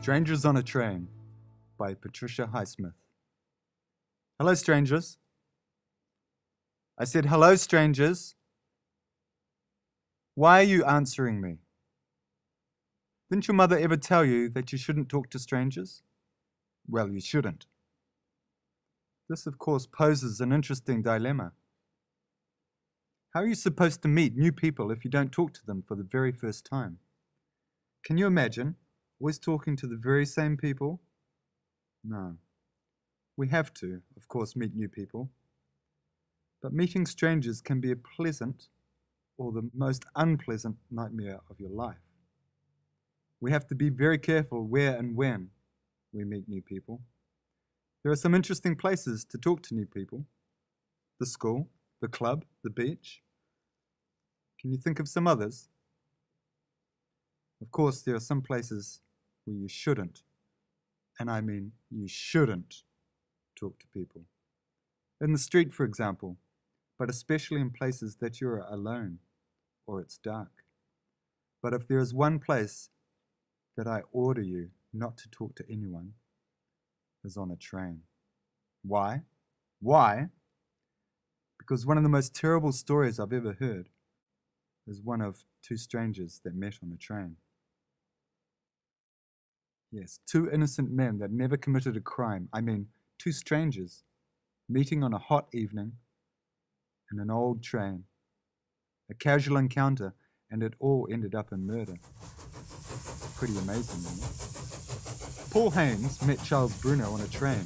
Strangers on a Train by Patricia Highsmith. Hello, strangers. I said, hello, strangers. Why are you answering me? Didn't your mother ever tell you that you shouldn't talk to strangers? Well, you shouldn't. This, of course, poses an interesting dilemma. How are you supposed to meet new people if you don't talk to them for the very first time? Can you imagine always talking to the very same people? No. We have to, of course, meet new people. But meeting strangers can be a pleasant or the most unpleasant nightmare of your life. We have to be very careful where and when we meet new people. There are some interesting places to talk to new people. The school, the club, the beach. Can you think of some others? Of course, there are some places where you shouldn't, and I mean you shouldn't, talk to people. In the street, for example, but especially in places that you're alone or it's dark. But if there is one place that I order you not to talk to anyone, is on a train. Why? Why? Because one of the most terrible stories I've ever heard is one of two strangers that met on a train. Yes, two innocent men that never committed a crime. I mean, two strangers meeting on a hot evening in an old train. A casual encounter, and it all ended up in murder. Pretty amazing, isn't it? Paul Haynes met Charles Bruno on a train,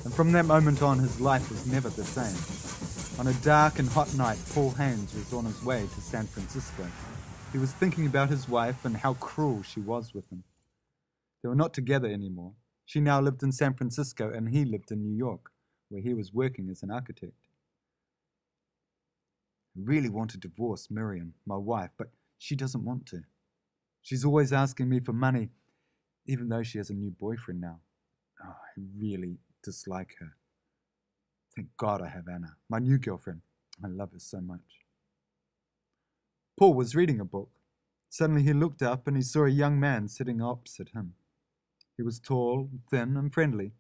and from that moment on, his life was never the same. On a dark and hot night, Paul Haynes was on his way to San Francisco. He was thinking about his wife and how cruel she was with him. They were not together anymore. She now lived in San Francisco and he lived in New York, where he was working as an architect. I really want to divorce Miriam, my wife, but she doesn't want to. She's always asking me for money, even though she has a new boyfriend now. Oh, I really dislike her. Thank God I have Anna, my new girlfriend. I love her so much. Paul was reading a book. Suddenly he looked up and he saw a young man sitting opposite him. He was tall, thin, and friendly,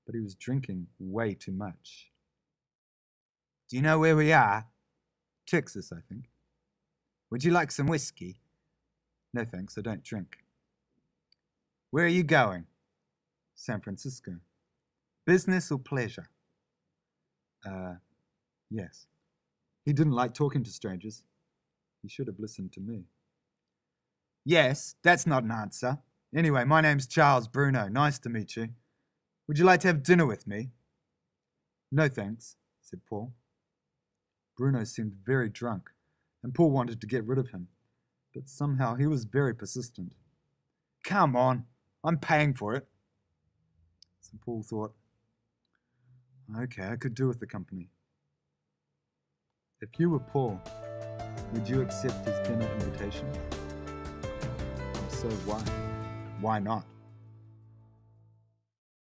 but he was drinking way too much. Do you know where we are? Texas, I think. Would you like some whiskey? No thanks, I don't drink. Where are you going? San Francisco. Business or pleasure? Yes. He didn't like talking to strangers. He should have listened to me. Yes, that's not an answer. Anyway, my name's Charles Bruno. Nice to meet you. Would you like to have dinner with me? No thanks, said Paul. Bruno seemed very drunk, and Paul wanted to get rid of him, but somehow he was very persistent. Come on, I'm paying for it. So Paul thought, okay, I could do with the company. If you were Paul, would you accept his dinner invitation? If so, why? Why not?